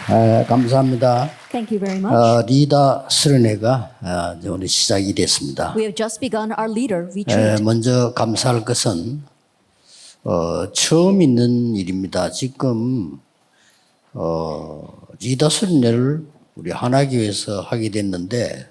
감사합니다. Thank you very much. 리더 수련회가 오늘 시작이 됐습니다. We have just begun our leader retreat. 먼저 감사할 것은 처음 있는 일입니다. 지금 리더 수련회를 우리 하나교회에서 하게 됐는데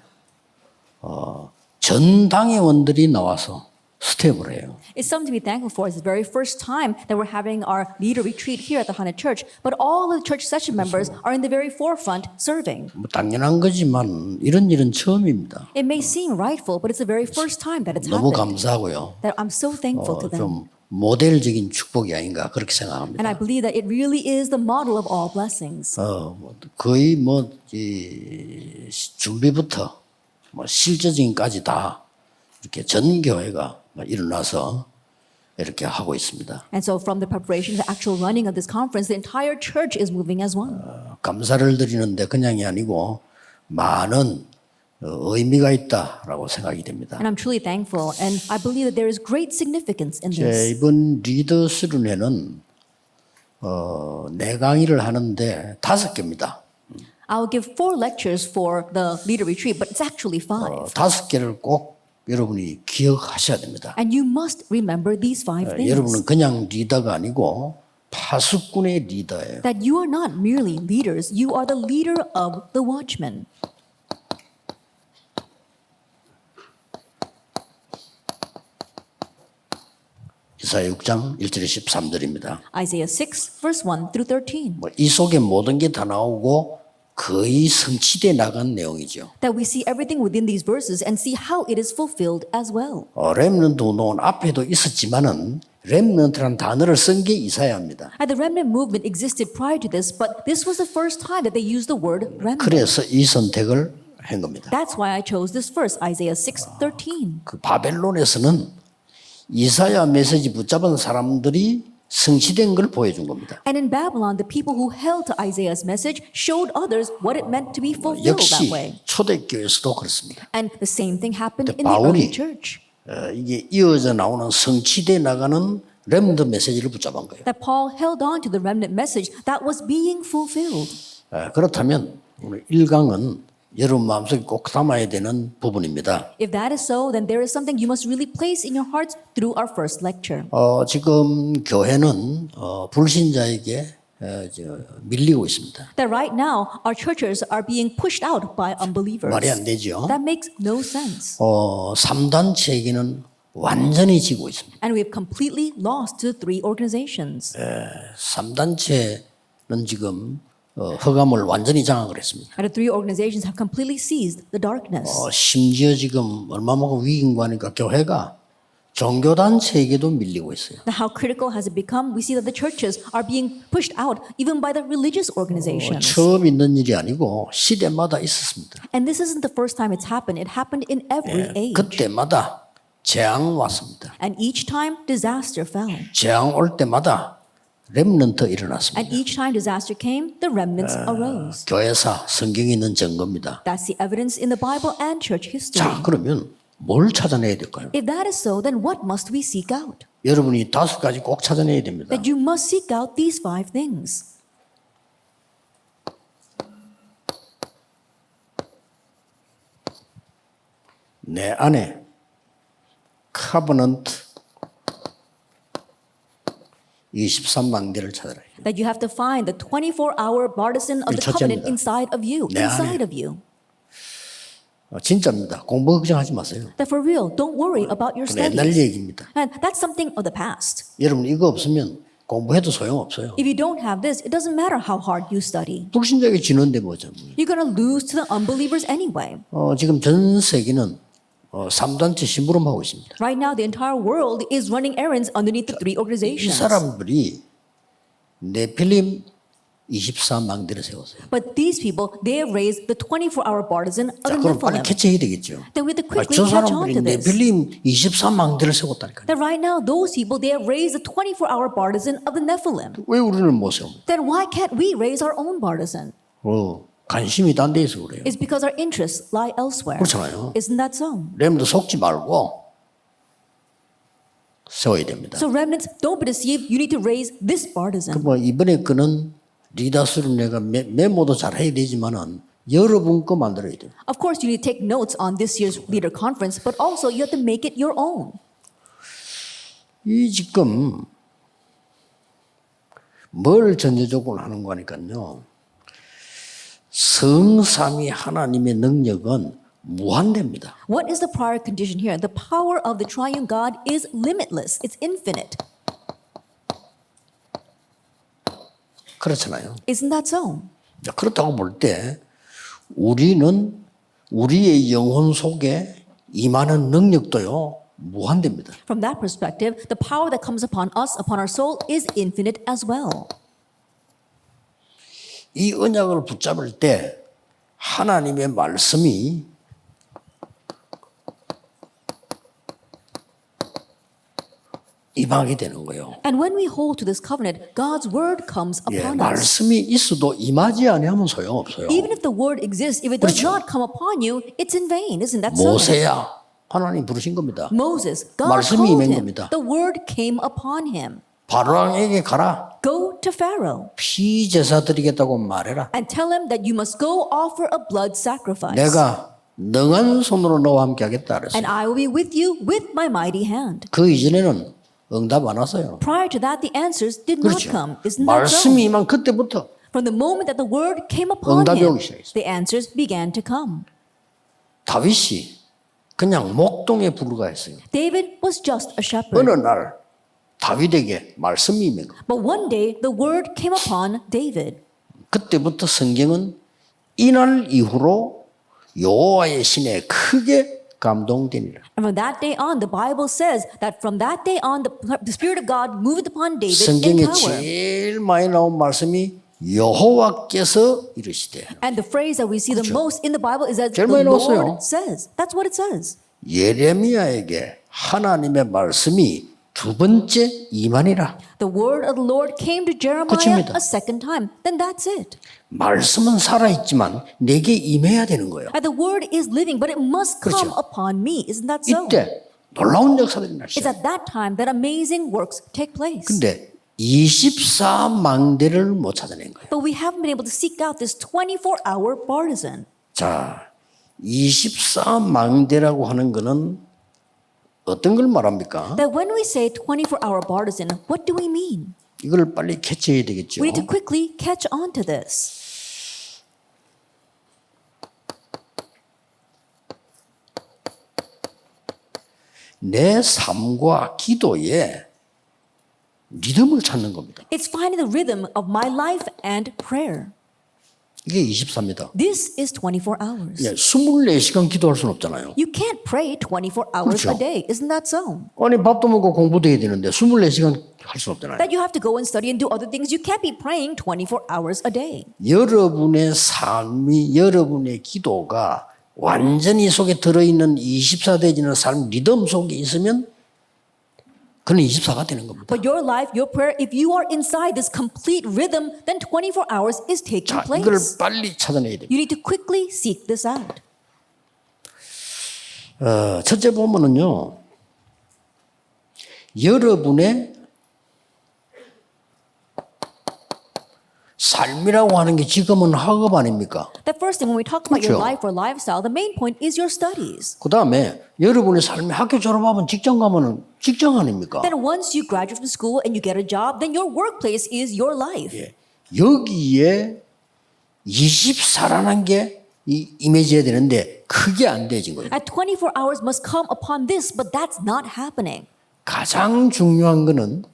전 당회원들이 나와서 스텝을 해요. It's something to be thankful for. It's the very first time that we're having our leader retreat here at the Hana Church. But all of the church session members are in the very forefront serving. 뭐 당연한 거지만 이런 일은 처음입니다. It may seem rightful, but it's the very first time that it's 너무 happened. 감사하고요. That I'm so thankful to them. 좀 모델적인 축복이 아닌가 그렇게 And I 생각합니다. believe that it really is the model of all blessings. 거의 준비부터 실제적인까지 다 이렇게 전 교회가 일어나서 이렇게 하고 있습니다. And so from the preparation to the actual running of this conference, the entire church is moving as one. 감사를 드리는데 그냥이 아니고 많은 의미가 있다라고 생각이 됩니다. And I'm truly thankful. And I believe that there is great significance in this. 이번 리더 수련회는 네 강의를 하는데 5개입니다. I'll give 4 lectures for the leader retreat, but it's actually 5. 5개를 꼭 여러분이 기억하셔야 됩니다. And you must remember these 5 things. 여러분은 그냥 리더가 아니고 파수꾼의 리더예요. That you are not merely leaders, you are the leader of the watchmen. 이사야 6장 1절에 13절입니다. Isaiah 6, verse 1 through 13. 이 속에 모든 게 다 나오고 거의 성취돼 나간 내용이죠. That we see everything within these verses and see how it is fulfilled as well. 렘넌트 운동은 앞에도 있었지만은 렘넌트라는 단어를 쓴 게 이사야입니다. And the remnant movement existed prior to this, but this was the first time that they used the word remnant. 그래서 이 선택을 한 겁니다. That's why I chose this verse, Isaiah 6:13. 그 바벨론에서는 이사야 메시지 붙잡은 사람들이 성취된 걸 보여준 겁니다. And in Babylon, the people who held to Isaiah's message showed others what it meant to be fulfilled 역시 that way. 초대교회에서도 그렇습니다. And the same thing happened in the 바울이 early church. 이게 이어져 나오는 성취돼 나가는 렘넌트 메시지를 붙잡은 거예요. That Paul held on to the remnant message that was being fulfilled. 그렇다면 오늘 1강은 여러분 마음속에 꼭 담아야 되는 부분입니다. If that is so, then there is something you must really place in your hearts through our first lecture. 지금 교회는 불신자에게 밀리고 있습니다. That right now, our churches are being pushed out by unbelievers. 말이 안 되죠. That makes no sense. 3단체에게는 완전히 지고 있습니다. And we have completely lost to 3 organizations. 3단체는 지금 허감을 완전히 장악을 했습니다. And the 3 organizations have completely seized the darkness. 심지어 지금 얼마만큼 위기인 거 하니까 교회가 종교단체에게도 밀리고 있어요. Now, how critical has it become? We see that the churches are being pushed out even by the religious organizations. 처음 있는 일이 아니고 시대마다 있었습니다. And this isn't the first time it's happened. It happened in every age. 그때마다 재앙 왔습니다. And each time disaster fell. 재앙 올 때마다 렘넌트 일어났습니다. And each time disaster came, the remnants arose. 교회사 성경에 있는 증거입니다. That's the evidence in the Bible and church history. 자, 그러면 뭘 찾아내야 될까요? If that is so, then what must we seek out? 여러분이 5가지 꼭 찾아내야 됩니다. That you must seek out these 5 things. 내 안에 커버넌트 23망대를 찾아라. That you have to find the 24-hour partisan of the covenant 첫째입니다. inside of you. 내 Inside 안에. of you. 진짜입니다. 공부 걱정하지 마세요. That for real, don't worry about your 그건 옛날 studies. 얘기입니다. And that's something of the past. 여러분 이거 없으면 공부해도 소용없어요. If you don't have this, it doesn't matter how hard you study. 불신자에게 지는데 뭐죠? You're going to lose to the unbelievers anyway. 지금 전 세계는 3단체 심부름하고 있습니다. Right now, the entire world is running errands underneath the 3 이 organizations. 사람들이 네필림 24망대를 세웠어요. But these people, they have raised the 24-hour partisan of 자, the 그럼 빨리 Nephilim. 캐치해야 되겠죠. Then we have to quickly 저 catch on 사람들이 to this. 네필림 24망대를 세웠다니까요. That right now, those people, they have raised the 24-hour partisan of the Nephilim. 왜 우리는 못 세웁니까? Then why can't we raise our own partisan? 관심이 딴 데 있어 그래요. It's because our interests lie elsewhere. 그렇잖아요. Isn't that so? 렘도 속지 말고 세워야 됩니다. So remnants, don't be deceived. You need to raise this partisan. 이번에 거는 리더스를 내가 메모도 잘 해야 되지만은 여러분 거 만들어야 돼요. Of course, you need to take notes on this year's leader conference, but also you have to make it your own. 이 지금 뭘 전제적으로 하는 거니까요. 성삼위 하나님의 능력은 무한대입니다. What is the prior condition here? The power of the triune God is limitless. It's infinite. 그렇잖아요. Isn't that so? 그렇다고 볼 때 우리는 우리의 영혼 속에 임하는 능력도요 무한대입니다. From that perspective, the power that comes upon us, upon our soul, is infinite as well. 이 언약을 붙잡을 때 하나님의 말씀이 임하게 되는 거예요. And when we hold to this covenant, God's word comes 예, upon us. 말씀이 있어도 임하지 아니하면 소용없어요. Even if the word exists, if it does 그렇죠. not come upon you, it's in vain. Isn't that so? 모세야 하나님 부르신 겁니다. Moses, God 말씀이 called 임한 him. 겁니다. The word came upon him. 바로왕에게 가라. Go to Pharaoh 피 제사 드리겠다고 말해라. and tell him that you must go offer a blood sacrifice. 내가 능한 손으로 너와 함께 하겠다 그랬어요. And I will be with you with my mighty hand. 그 이전에는 응답 안 왔어요. Prior to that, the answers did not 그렇죠. come. Isn't that so? 말씀이 임한 그때부터 From the moment that the word came upon 응답이 him, 오기 시작했어요. the answers began to come. 다윗이 그냥 목동에 불과했어요. David was just a shepherd. 어느 날 다윗에게 말씀이 임한 거예요. But one day, the word came upon David. 그때부터 성경은 이날 이후로 여호와의 신에 크게 감동되니라. And from that day on, the Bible says that from that day on, the Spirit of God moved upon David in 성경에 power. 제일 많이 나온 말씀이 여호와께서 이르시되. And the phrase that we see the most in the Bible is that 제일 the 많이 나왔어요. Lord says. That's what it says. 예레미야에게 하나님의 말씀이 두 번째 임하니라. The word of the Lord came to Jeremiah 끝입니다. a second time. Then that's it. 말씀은 살아있지만 내게 임해야 되는 거예요. And the word is living, but it must come 그렇죠. upon me. Isn't that so? 이때 놀라운 역사들이 It's 나시죠. at that time that amazing works take place. 근데 24망대를 못 찾아낸 거예요. But we haven't been able to seek out this 24-hour partisan. 자, 24망대라고 하는 거는 어떤 걸 말합니까? That when we say 24-hour partisan, what do we mean? 이걸 빨리 캐치해야 되겠죠. We need to quickly catch on to this. 내 삶과 기도에 리듬을 찾는 겁니다. It's finding the rhythm of my life and prayer. 이게 24입니다. This is 24 hours. 예, 24시간 기도할 수는 없잖아요. You can't pray 24 hours 그렇죠. a day. Isn't that so? 아니 밥도 먹고 공부도 해야 되는데 24시간 할 수는 없잖아요. That you have to go and study and do other things. You can't be praying 24 hours a day. 여러분의 삶이 여러분의 기도가 완전히 속에 들어있는 24대지는 삶 리듬 속에 있으면 그는 24가 되는 겁니다. But your life, your prayer, if you are inside this complete rhythm, then 24 hours is taking 자, 이걸 place. 빨리 찾아내야 됩니다. You need to quickly seek this out. 첫째 보면은요, 여러분의 삶이라고 하는 게 지금은 학업 아닙니까? The first thing when we talk about your 그렇죠. life or lifestyle, the main point is your studies. 그 다음에 여러분의 삶이 학교 졸업하면 직장 가면은 직장 아닙니까? Then once you graduate from school and you get a job, then your workplace is your life. 예. 여기에 24라는 게 임해져야 되는데 그게 안 되진 거예요. At 24 hours must come upon this, but that's not happening. 가장 중요한 거는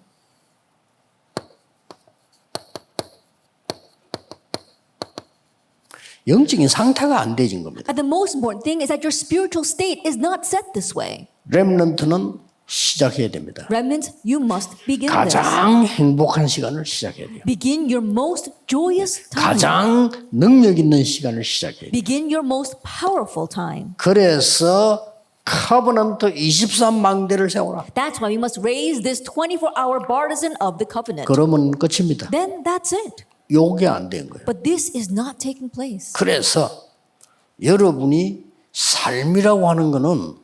영적인 상태가 안 되진 겁니다. And the most important thing is that your spiritual state is not set this way. 렘넌트는 시작해야 됩니다. Remnants, you must begin this. 가장 행복한 시간을 시작해야 돼요. Begin your most joyous time. 가장 능력 있는 시간을 시작해야 돼요. Begin your most powerful time. 그래서 커버넌트 23망대를 세워라. That's why we must raise this 24-hour partisan of the covenant. 그러면 끝입니다. Then that's it. 요게 안 된 거예요. But this is not taking place. 그래서 여러분이 삶이라고 하는 거는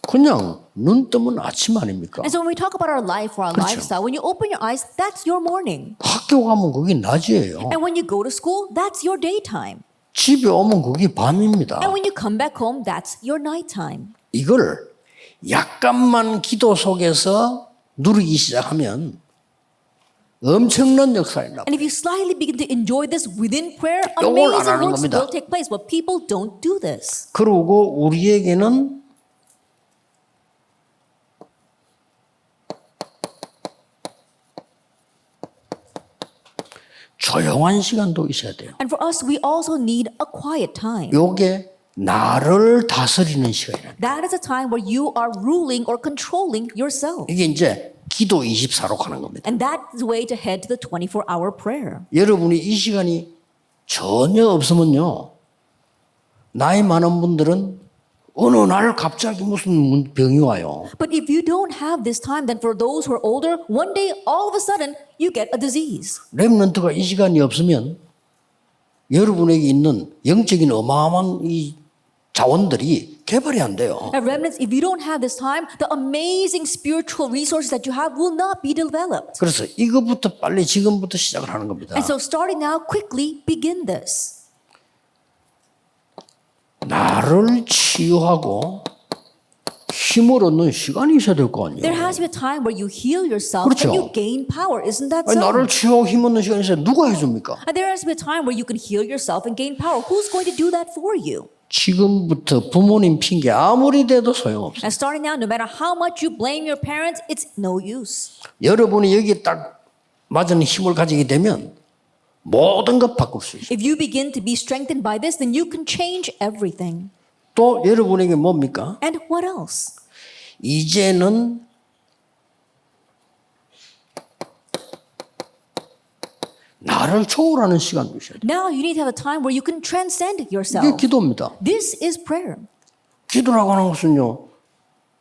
그냥 눈 뜨면 아침 아닙니까? And so when we talk about our life or our 그렇죠. lifestyle, when you open your eyes, that's your morning. 학교 가면 그게 낮이에요. And when you go to school, that's your daytime. 집에 오면 그게 밤입니다. And when you come back home, that's your nighttime. 이걸 약간만 기도 속에서 누리기 시작하면 엄청난 역사가 납니다. And if you slightly begin to enjoy this within prayer, 이걸 안 amazing 하는 works 겁니다. will take place. But people don't do this. 그리고 우리에게는 조용한 시간도 있어야 돼요. And for us, we also need a quiet time. 요게 나를 다스리는 시간이에요. That is a time where you are ruling or controlling yourself. 이게 이제 기도 24로 가는 겁니다. And that's the way to head to the 24-hour prayer. 여러분이 이 시간이 전혀 없으면요. 나이 많은 분들은 어느 날 갑자기 무슨 병이 와요. But if you don't have this time, then for those who are older, one day, all of a sudden, you get a disease. 렘넌트가 이 시간이 없으면 여러분에게 있는 영적인 어마어마한 이 자원들이 개발이 안 돼요. And remnants, if you don't have this time, the amazing spiritual resources that you have will not be developed. 그래서 이것부터 빨리 지금부터 시작을 하는 겁니다. And so starting now, quickly begin this. 나를 치유하고 힘을 얻는 시간이 있어야 될 거 아니에요. There has to be a time where you heal yourself 그렇죠. and you gain power. Isn't that 아니, so? 나를 치유하고 힘 얻는 시간이 있어야 누가 해줍니까? And there has to be a time where you can heal yourself and gain power. Who's going to do that for you? 지금부터 부모님 핑계 아무리 대도 소용없어요. And starting now, no matter how much you blame your parents, it's no use. 여러분이 여기에 딱 맞은 힘을 가지게 되면 모든 것 바꿀 수 있어요. If you begin to be strengthened by this, then you can change everything. 또 여러분에게 뭡니까? And what else? 이제는 나를 초월하는 시간도 있어야 돼요. Now you need to have a time where you can transcend 이게 yourself. 기도입니다. This is prayer. 기도라고 하는 것은요.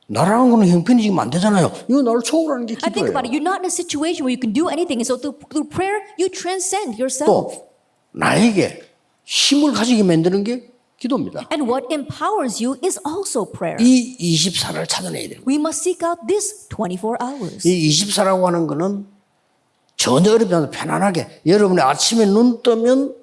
나라는 거는 형편이지면 안 되잖아요. 이거 나를 초월하는 게 I think 기도예요. about it. You're not in a situation where you can do anything. And so through prayer, you transcend yourself. 또 나에게 힘을 가지게 만드는 게 기도입니다. And what empowers you is also prayer. 이 24를 찾아내야 돼요. We must seek out this 24 hours. 이 24라고 하는 거는 전혀 어렵지 않아요. 편안하게 여러분이 아침에 눈 뜨면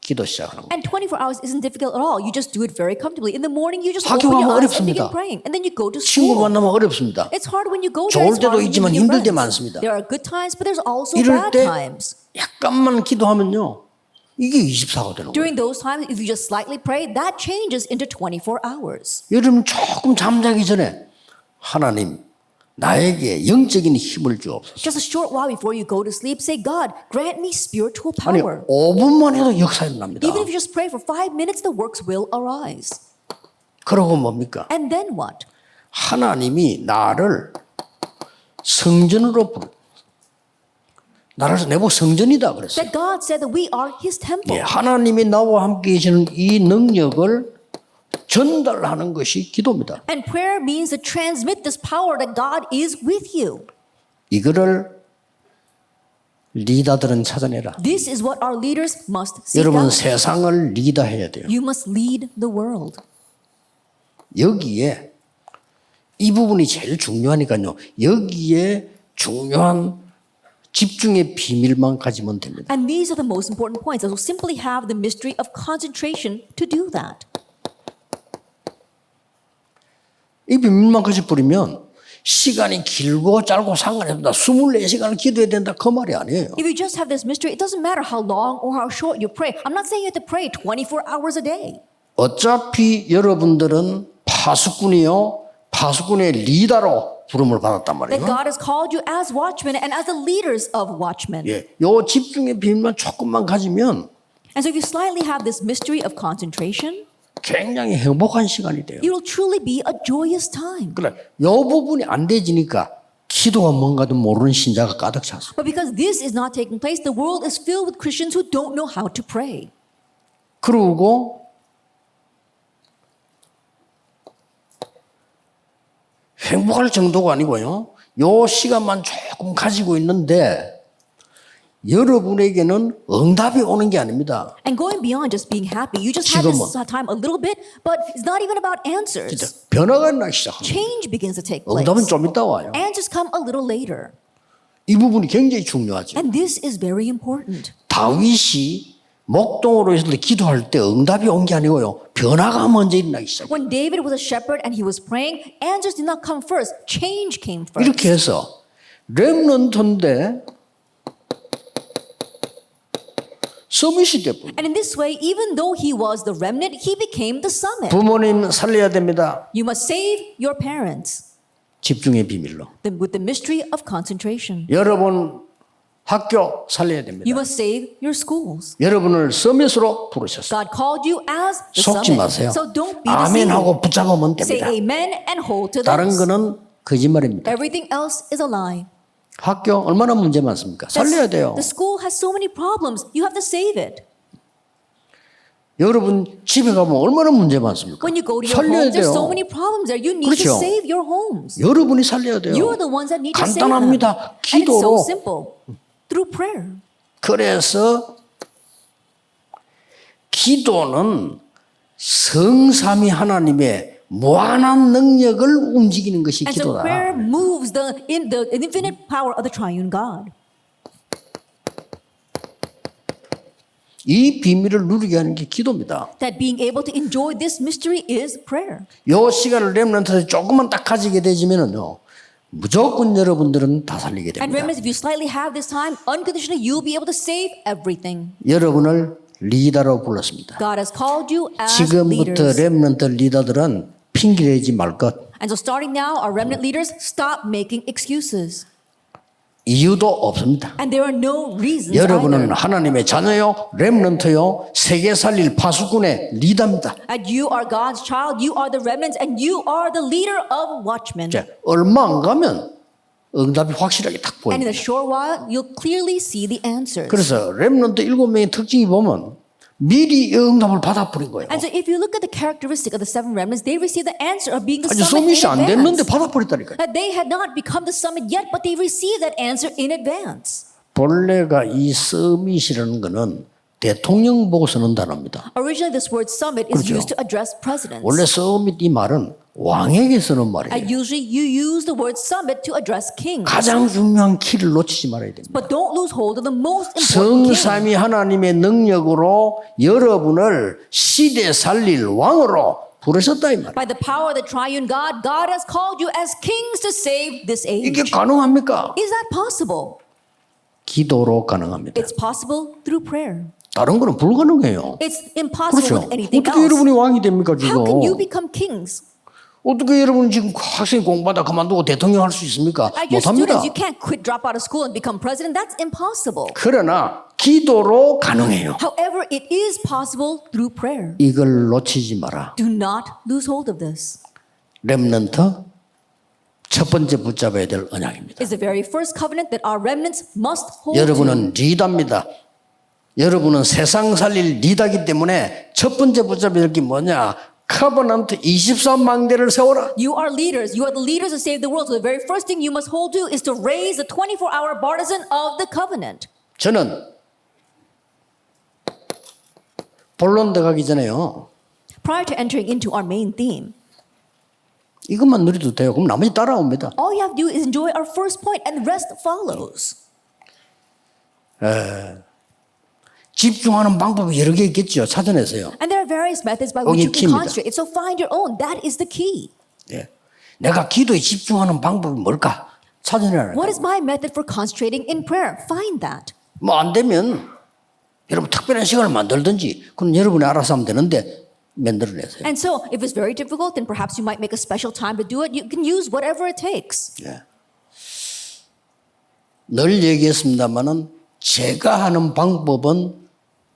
기도 시작하는 거예요. And 24 hours isn't difficult at all. You just do it very comfortably. In the morning, you just 학교 open your 가면 eyes and begin 어렵습니다. praying. And then you go to 친구 school. 만나면 어렵습니다. It's hard when you go 좋을 there. It's 때도 hard when you 있지만 meet your 힘들 때 friends. 많습니다. There are good times, but there's also 이럴 bad 때 times. 약간만 기도하면요. 이게 24가 되는 거예요. During those times, if you just slightly pray, that changes into 24 hours. 여러분 조금 잠자기 전에 하나님 나에게 영적인 힘을 주옵소서. Just a short while before you go to sleep, say, God, grant me spiritual 아니 power. 5분만 해도 역사 일어납니다. Even if you just pray for 5 minutes, the works will arise. 그러고 뭡니까? And then what? 하나님이 나를 성전으로 부르. 나를 내보 성전이다 그랬어요. That God said that we are His temple. 예, 하나님이 나와 함께 계시는 이 능력을 전달하는 것이 기도입니다. And prayer means to transmit this power that God is with you. 이거를 리더들은 찾아내라. This is what our leaders must seek 여러분 out. 세상을 리더해야 돼요. You must lead the world. 여기에 이 부분이 제일 중요하니까요. 여기에 중요한 집중의 비밀만 가지면 됩니다. And these are the most important points. So simply have the mystery of concentration to do that. 이 비밀만 가지 버리면 시간이 길고 짧고 상관이 없다. 24시간을 기도해야 된다. 그 말이 아니에요. If you just have this mystery, it doesn't matter how long or how short you pray. I'm not saying you have to pray 24 hours a day. 어차피 여러분들은 파수꾼이요. 파수꾼의 리더로 부름을 받았단 That 말이에요. God has called you as watchmen and as the leaders of watchmen. 예, 요 집중의 비밀만 조금만 가지면 And so if you slightly have this mystery of concentration, 굉장히 행복한 시간이 돼요. it will truly be a joyous time. 그래, 요 부분이 안 되지니까 기도가 뭔가도 모르는 신자가 가득 찼어. But because this is not taking place, the world is filled with Christians who don't know how to pray. 그러고 행복할 정도가 아니고요. 요 시간만 조금 가지고 있는데 여러분에게는 응답이 오는 게 아닙니다. And going beyond just being happy, you just have this 지금은. time a little bit, but it's not even about answers. 진짜 변화가 나기 시작합니다. Change begins to take place. 응답은 좀 이따 와요. Answers come a little later. 이 부분이 굉장히 중요하죠. And this is very important. 다윗이 목동으로 있을 때 기도할 때 응답이 온 게 아니고요. 변화가 먼저 일어나기 시작해요. When David was a shepherd and he was praying, answers did not come first. Change came first. 이렇게 해서 렘넌트인데 서밋이 돼버려요. And in this way, even though he was the remnant, he became the summit. 부모님 살려야 됩니다. You must save your parents 집중의 비밀로. with the mystery of concentration. 여러분 학교 살려야 You 됩니다. must save your schools. 여러분을 서밋으로 부르셨어요. God called you as the 속지 summit. 마세요. So don't be 아멘 deceived. 하고 붙잡으면 Say 됩니다. amen and hold to 다른 this. 거는 거짓말입니다. Everything else is a lie. 학교 얼마나 문제 많습니까? 살려야 돼요. The school has so many problems. You have to save it. 여러분 집에 가면 얼마나 문제 많습니까? When you go to your 살려야 homes, there's so 돼요. many problems there. You need 그렇죠. to save your homes. 여러분이 살려야 돼요. You are the ones that need to save them. 간단합니다. And it's so 기도로. simple. Through prayer. 그래서 기도는 성삼위 하나님의 무한한 능력을 움직이는 것이 And so 기도다. prayer moves the infinite power of the triune God. 이 비밀을 누리게 하는 게 기도입니다. That being able to enjoy this mystery is prayer. 요 시간을 렘넌트에서 조금만 딱 가지게 되지면은요, 무조건 여러분들은 다 살리게 And 됩니다. remember, if you slightly have this time, unconditionally, you'll be able to save everything. 여러분을 리더로 불렀습니다. God has called you as 지금부터 leaders. 렘넌트 리더들은 핑계대지 말 것. And so starting now, our remnant leaders, stop making excuses. 이유도 없습니다. And there are no reasons 여러분은 either. 하나님의 자녀요, 렘넌트요, 세계 살릴 파수꾼의 리더입니다. And you are God's child, you are the remnants, and you are the leader of watchmen. 자, 얼마 안 가면 응답이 확실하게 딱 And in 보입니다. a short while, you'll clearly see the answers. 그래서 렘넌트 7명의 특징이 보면 미리 이 응답을 받아버린 거예요. And so if you look at the characteristic of the seven remnants, they receive the answer of being the 아직 summit 서밋이 in 안 됐는데 advance. 받아버렸다니까요. That they had not become the summit yet, but they received that answer in advance. 본래가 이 서밋이라는 거는 대통령 보고 쓰는 단어입니다. Originally, this word summit is 그렇죠. used to address presidents. 원래 서밋 이 말은 왕에게 쓰는 And 말이에요. usually, you use the word summit to address kings. 가장 중요한 키를 놓치지 말아야 됩니다. But don't lose hold of the most important king. 성삼위 하나님의 능력으로 여러분을 시대 살릴 왕으로 부르셨다 이 말이에요. By the power of the triune God, God has called you as kings to save this 이게 age. 가능합니까? Is that possible? 기도로 가능합니다. It's possible through prayer. 다른 거는 불가능해요. It's impossible 그렇죠. with anything 어떻게 else. 여러분이 왕이 됩니까 지금? How can you become kings? 어떻게 여러분 지금 학생 공부하다 그만두고 대통령 할 수 있습니까? Like your 못합니다. students, you can't quit, drop out of school and become president. That's impossible. 그러나 기도로 가능해요. However, it is possible through prayer. 이걸 놓치지 마라. Do not lose hold of this. 렘넌트 첫 번째 붙잡아야 될 언약입니다. It's the very first covenant that our remnants must hold to. 여러분은 리더입니다. 여러분은 세상 살릴 리더이기 때문에 첫 번째 붙잡아야 될 게 뭐냐? 커버넌트 24망대를 세워라. You are leaders. You are the leaders to save the world. So the very first thing you must hold to is to raise the 24-hour partisan of the covenant. 저는 본론 들어가기 전에요. Prior to entering into our main theme, 이것만 누려도 돼요. 그럼 나머지 따라옵니다. all you have to do is enjoy our first point and the rest follows. 집중하는 방법이 여러 개 있겠죠. 찾아내세요. And there are various methods by which 여기 you can 키입니다. concentrate. So find your own. That is the key. 예. 내가 기도에 집중하는 방법이 뭘까? 찾아내라. What is my method for concentrating in prayer? Find that. 뭐 안 되면 여러분 특별한 시간을 만들든지 그건 여러분이 알아서 하면 되는데 만들어내세요. And so if it's very difficult, then perhaps you might make a special time to do it. You can use whatever it takes. 예. 늘 얘기했습니다마는 제가 하는 방법은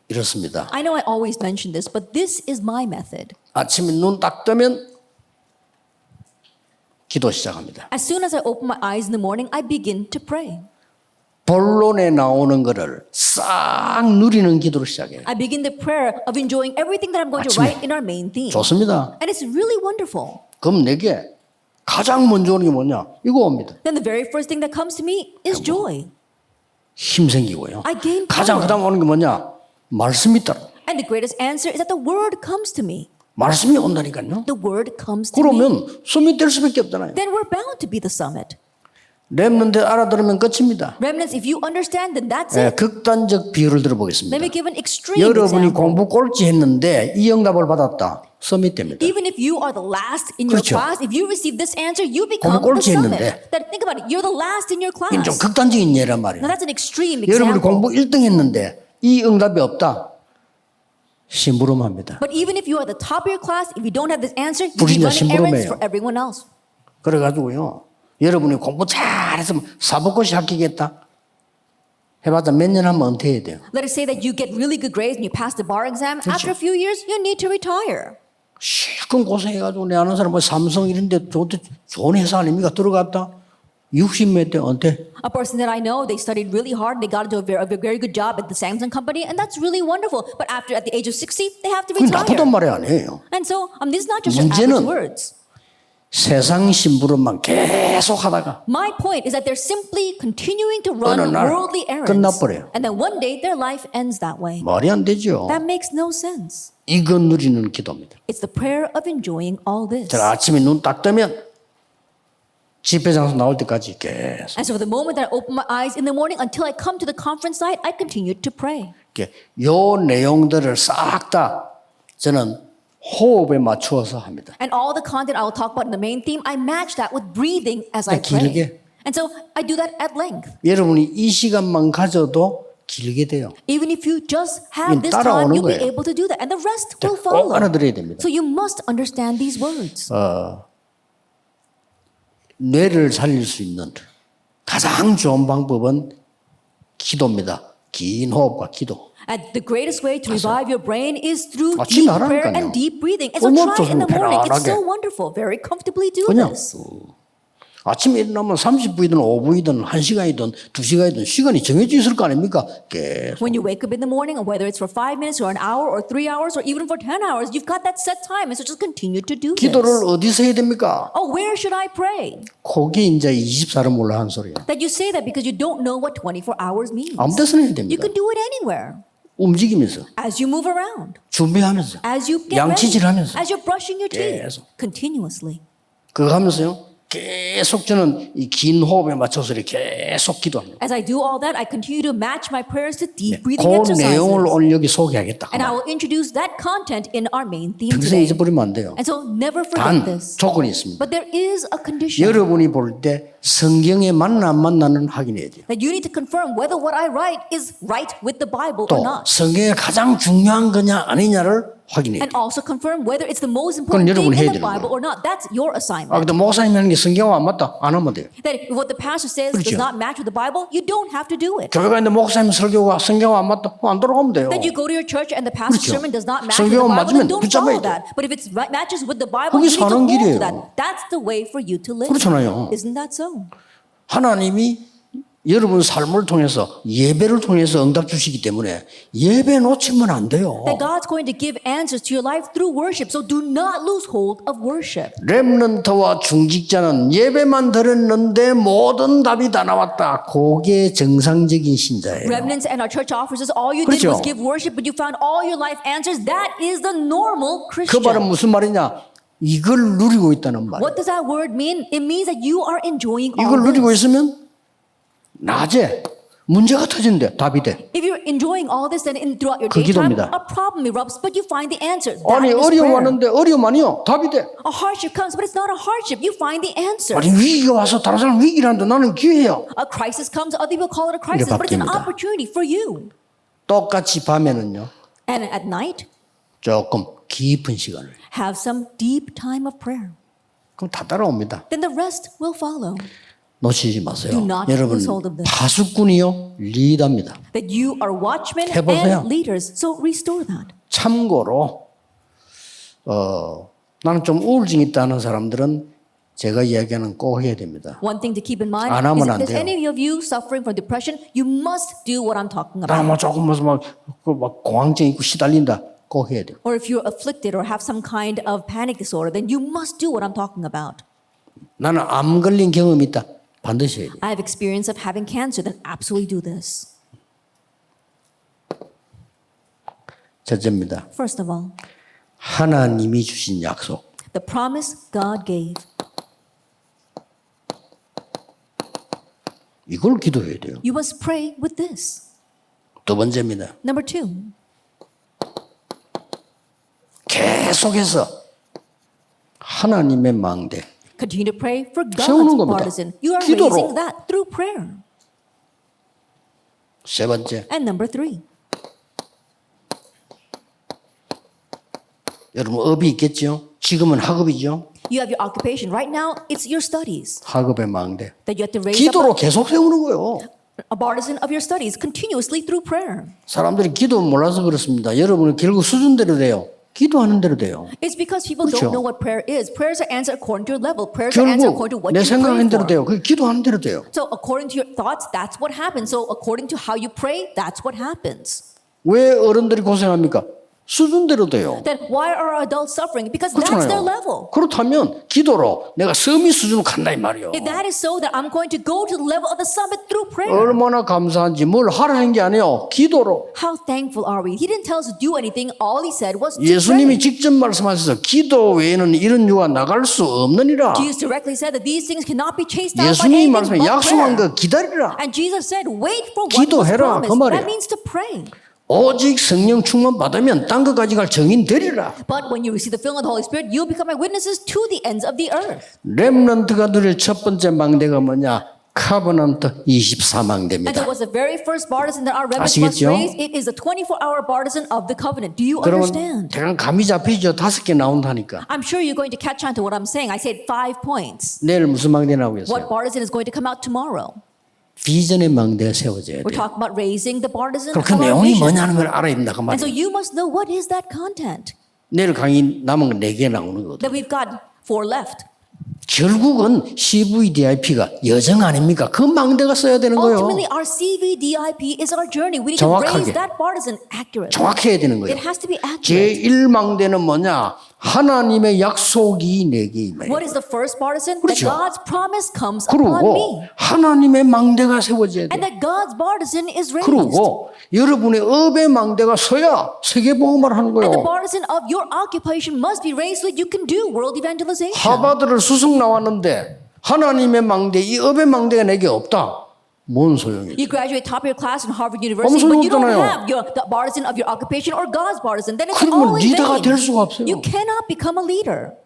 이렇습니다. I know I always mention this, but this is my method. 아침에 눈 딱 뜨면 기도 시작합니다. As soon as I open my eyes in the morning, I begin to pray. 본론에 나오는 거를 싹 누리는 기도로 시작해요. I begin the prayer of enjoying everything that I'm going to 아침에 write in our main theme. 좋습니다. And it's really wonderful. 그럼 내게 가장 먼저 오는 게 뭐냐? 이거 옵니다. Then the very first thing that comes to me is joy. 힘 생기고요. I gain 가장 power. 그다음 오는 게 뭐냐? 말씀이 따라. And the greatest answer is that the word comes to me. 말씀이 온다니까요. The word comes to me. 그러면 수미 될 수밖에 없잖아요. Then we're bound to be the summit. 렘넌트 알아들으면 끝입니다. Remnants, if you understand, then that's 예, it. 극단적 비유를 들어보겠습니다. Let me give an extreme 여러분이 example. 공부 꼴찌 했는데 이 응답을 받았다. 서밋됩니다. Even if you are the last in your 그렇죠. class, if you receive this answer, you become 공부 the 꼴찌 summit. 했는데. That, think about it. You're the last in your class. 이건 좀 극단적인 예란 Now 말이에요. that's an extreme 여러분이 example. 공부 1등 했는데 이 응답이 없다. 심부름합니다. But even if you are the top of your class, if you don't have this answer, you'll be 불신자 running errands 심부름이에요. for everyone else. 그래가지고요. 여러분이 공부 잘했으면 사법고시 합격했다. 해봤자 몇 년 하면 은퇴해야 돼요. Let us say that you get really good grades and you pass the bar exam. After a few years, you need to retire. 실컷 고생해가지고 내 아는 사람 뭐 삼성 이런데 좋은 회사 아닙니까? 들어갔다. 60몇 대 은퇴. A person that I know, they studied really hard. They got into a very good job at the Samsung company, and that's really wonderful. But at the age of 60, they have to 그게 나쁘단 retire. 말이 아니에요. And so, this is not just 문제는 average words. 세상 심부름만 계속 하다가 My point is that they're simply continuing to run 어느 날 worldly errands. 끝나버려요. And then one day, their life ends that way. 말이 안 되죠. That makes no sense. 이거 누리는 기도입니다. It's the prayer of enjoying all this. 제가 아침에 눈 딱 뜨면 집회장소 나올 때까지 계속 And so the moment that I open my eyes in the morning until I come to the conference site, I continue to pray. 이렇게 요 내용들을 싹 다 저는 호흡에 맞추어서 합니다. And all the content I will talk about in the main theme, I match that with breathing as I pray. 길게. And so I do that at length. 여러분이 이 시간만 가져도 길게 돼요. Even if you just have 이건 this time, 따라오는 you'll be 거예요. able to do that. And the rest will 꼭 follow. 알아들어야 됩니다. So you must understand these words. 뇌를 살릴 수 있는 가장 좋은 방법은 기도입니다. 긴 호흡과 기도. And the greatest way to revive your brain is through 아침에 deep prayer 하라니까요. and deep breathing. And so 얼마나 try it in the morning. It's 편안하게. so wonderful. Very comfortably do 그냥 this. 아침에 일어나면 30분이든 5분이든 1시간이든 2시간이든 시간이 정해져 있을 거 아닙니까? 계속. When you wake up in the morning, and whether it's for 5 minutes or an hour or 3 hours or even for 10 hours, you've got that set time. And so just continue to do 기도를 this. 어디서 해야 됩니까? Oh, where should I pray? 그게 이제 24를 몰라 한 소리야. That you say that because you don't know what 24 hours means. 아무 데서나 해야 You 됩니다. can do it anywhere. 움직이면서, As you move around, 준비하면서, as you get ready, 양치질하면서 as you're brushing your teeth, 계속. continuously. 그거 하면서요. 계속 저는 이 긴 호흡에 맞춰서 이렇게 계속 기도합니다. As I do all that, I continue to match my prayers to deep breathing 그 exercises. 내용을 오늘 여기 소개하겠다. And I will introduce that content in our main theme 평생 today. 잊어버리면 안 돼요. And so never 단 forget this. 조건이 있습니다. But there is a condition 여러분이 볼 때 성경에 맞나 안 맞나는 확인해야 돼요. that you need to confirm whether what I write is right with the Bible 또 or not. 성경에 가장 중요한 거냐 아니냐를 확인해야 And 돼요. also confirm whether it's the most 그건 important thing 여러분이 해야 in the 되는 Bible or not. That's your assignment. 근데 목사님이 하는 게 성경과 안 맞다? 안 하면 돼요. That if what the pastor says 그렇죠. does not match with the Bible, you don't have to do it. 교회가 있는데 목사님 설교가 성경과 안 맞다? 안 돌아가면 돼요. That you go to your church and the pastor's 그렇죠. sermon does not match with the 성경은 Bible, 맞으면 then don't 붙잡아야 follow 돼. that. But if it matches with the Bible, 그게 you need to 사는 hold 길이에요. to that. That's the way for you to live. 그렇잖아요. Isn't that so? 하나님이 여러분 삶을 통해서 예배를 통해서 응답 주시기 때문에 예배 놓치면 안 돼요. That God's going to give answers to your life through worship. So do not lose hold of worship. 렘넌트와 중직자는 예배만 드렸는데 모든 답이 다 나왔다. 그게 정상적인 신자예요. Remnants and our church officers, all you did 그렇죠. was give worship, but you found all your life answers. That is the normal 그 Christian. 말은 무슨 말이냐? 이걸 누리고 있다는 말이에요. What does that word mean? It means that you are enjoying all 이걸 누리고 this. 있으면 낮에 문제가 터지는데 답이 돼. If you're enjoying all this, then throughout your 그 daytime, 기도입니다. a problem erupts, but you find the answer. That 아니 is 어려움 prayer. 왔는데 어려움 아니요. 답이 돼. A hardship comes, but it's not a hardship. You find the answer. 아니 위기가 와서 다른 사람 위기라는데 나는 기회야. A crisis comes, other people call it a crisis, but it's an 바뀝니다. opportunity for you. 똑같이 밤에는요. And at night, 조금 깊은 시간을. have some deep time of prayer. 그럼 다 따라옵니다. Then the rest will follow. 놓치지 마세요. Do not 여러분 lose hold of this. 파수꾼이요 리더입니다. That you are watchmen 해보세요. and leaders. So restore that. 참고로 나는 좀 우울증 있다는 사람들은 제가 이야기하는 꼭 해야 됩니다. One thing to keep in mind 안 is 하면 if 안 there's 돼요. any of you suffering from depression, you must do what I'm talking 나는 about. 뭐 조금 무슨 막 공황증 있고 시달린다. 꼭 해야 돼요. Or if you're afflicted or have some kind of panic disorder, then you must do what I'm talking about. 나는 암 걸린 경험이 있다. 반드시 해야 돼요. I have experience of having cancer, then absolutely do this. 첫째입니다. First of all, 하나님이 주신 약속. the promise God gave. 이걸 기도해야 돼요. You must pray with this. 두 번째입니다. Number two, 계속해서 하나님의 망대. continue to pray for 세우는 God's 겁니다. partisan. You are 기도로. raising that through prayer. 세 번째, And number three, 여러분 업이 있겠죠? 지금은 학업이죠? you have your occupation. Right now, it's your studies 학업의 망대. that you have to raise 기도로 up 계속 세우는 거예요. a partisan of your studies continuously through prayer. 사람들이 기도 몰라서 그렇습니다. 여러분은 결국 수준대로 돼요. 기도하는 대로 돼요. It's because people 그렇죠. don't know what prayer is. Prayers are answered according to your level. Prayers are answered according to 결국 what 내 you pray 생각한 대로 for. 돼요. 그 기도하는 대로 돼요. So according to your thoughts, that's what happens. So according to how you pray, that's what happens. 왜 어른들이 고생합니까? 수준대로 돼요. Then why are adults suffering? Because that's their 그렇잖아요. level. 그렇다면 기도로 내가 서밋 수준으로 간다 이 말이에요. If that is so, that I'm going to go to the level of the summit through prayer. 얼마나 감사한지 뭘 하라는 게 아니에요. 기도로. How thankful are we? He didn't tell us to do anything. All he said was to 예수님이 pray. 직접 말씀하셔서 기도 외에는 이런 유가 나갈 수 없느니라. Jesus directly said that these things cannot be chased out by 예수님이 anything 말씀해 but 약속한 prayer. 거 기다리라. And Jesus said, wait for what was 기도해라, 그 promised. 말이야. That means to pray. 오직 성령 충만 받으면 땅 끝까지 갈 정인 되리라. But when you receive the filling of the Holy Spirit, you'll become my witnesses to the ends of the earth. 렘넌트가 누릴 첫 번째 망대가 뭐냐? 카버넌트 24망대입니다. And so what's the very first partisan that our remnants must 아시겠죠? raise? It is the 24-hour partisan of the covenant. Do you 그러면 understand? 대강 감이 잡히죠. 5개 나온다니까. I'm sure you're going to catch on to what I'm saying. I said 5 points. 내일 무슨 망대 What 나오겠어요? partisan is going to come out tomorrow? 비전의 망대가 세워져야 We're 돼요. talking about raising the partisan 그럼 of 그 our 내용이 vision. 뭐냐는 걸 알아야 된다 그 And so 말이에요. you must know what is that content. 내일 강의 남은 거 4개 나오는 거거든요. That we've got 4 left. 결국은 CVDIP가 여정 아닙니까? 그 망대가 써야 되는 거예요. Ultimately, our CVDIP is our journey. We need 정확하게. to raise that partisan accurately. 정확해야 되는 거예요. It has to be accurate. 제1망대는 뭐냐? 하나님의 약속이 내게 임해요. What is the first partisan? 그렇죠. That God's promise comes upon 그리고 me. 하나님의 망대가 세워져야 And 돼요. that God's partisan is raised. 그리고 여러분의 업의 망대가 서야 세계복음을 하는 And the 거예요. partisan of your occupation must be raised so that you can do world evangelization. 하버드를 수석 나왔는데 하나님의 망대, 이 업의 망대가 내게 없다. 뭔 소용이지? You graduate top of your class in Harvard 아무 University, 소용 but you don't 없잖아요. have the partisan of your occupation or God's partisan. Then it's 그러면 all in 리더가 될 vain. 수가 없어요. You cannot become a leader.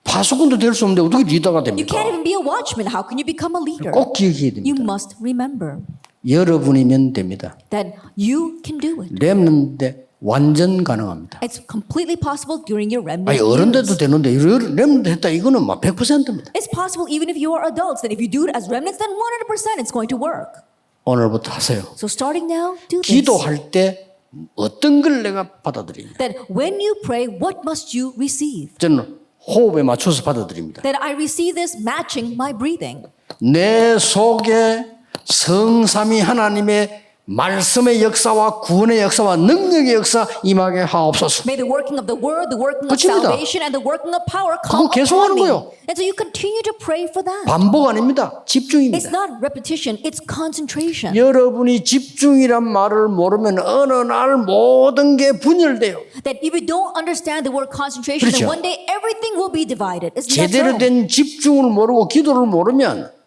파수꾼도 될 수 없는데 어떻게 리더가 You 됩니까? can't even be a watchman. How can you become a leader? 꼭 기억해야 You 됩니다. must remember 여러분이면 됩니다. that you can do it. 렘넌트 완전 가능합니다. It's completely possible during your remnant 아니 어른데도 years. 되는데 렘넌트 했다 이거는 막 100%입니다. It's possible even if you are adults. That if you do it as remnants, then 100% it's going to work. 오늘부터 하세요. So starting now, do this. 기도할 때 어떤 걸 내가 받아들이냐. That when you pray, what must you receive? 저는 호흡에 맞춰서 받아들입니다. That I receive this matching my breathing. 내 속에 성삼위 하나님의 말씀의 역사와 구원의 역사와 능력의 역사 임하게 하옵소서. May the working of the word, the working of 그렇습니다. salvation, and the working of power come 그거 계속하는 upon me. 거예요. And so you continue to pray for that. 반복 아닙니다. It's 집중입니다. not repetition, it's concentration. 여러분이 집중이란 말을 모르면 어느 날 모든 게 분열돼요. That if you don't understand the word concentration, 그렇죠. then one day everything will be divided. Isn't that 제대로 so? 된 집중을 모르고 기도를 모르면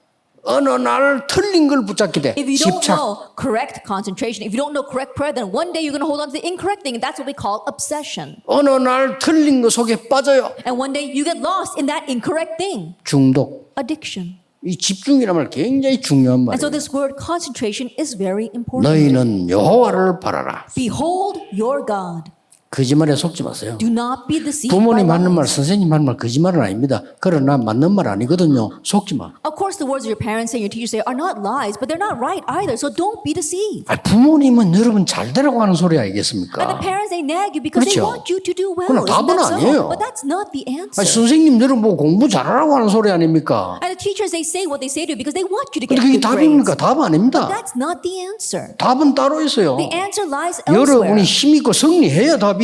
어느 날 틀린 걸 붙잡게 돼. If you don't 집착. know correct concentration, if you don't know correct prayer, then one day you're going to hold on to the incorrect thing, and that's what we call obsession. 어느 날 틀린 거 속에 빠져요. And one day you get lost in that incorrect thing, 중독. addiction. 이 집중이란 말 굉장히 중요한 And so 말이에요. this word concentration is very important. 너희는 여호와를 바라라. Behold your God. 거짓말에 속지 마세요. Do not be deceived by 부모님 하는 말, lies. 선생님 하는 말 거짓말은 아닙니다. 그러나 맞는 말 아니거든요. 속지 마. Of course, the words of your parents and your teachers say are not lies, but they're not right either. So don't be deceived. 부모님은 여러분 잘 되라고 하는 소리 And the 아니겠습니까? parents, they nag you because they 그렇죠. want you to do well. 그건 Isn't 답은 that 아니에요. so? But that's not the answer. 선생님 여러분 뭐 공부 잘하라고 하는 소리 아닙니까? And the teachers, they say what they say to you because they want you to 근데 get 그게 good grades. 답입니까? 답 아닙니다. That's not the answer. 답은 따로 있어요. The answer lies 여러분이 elsewhere. 힘있고 승리해야 답이지.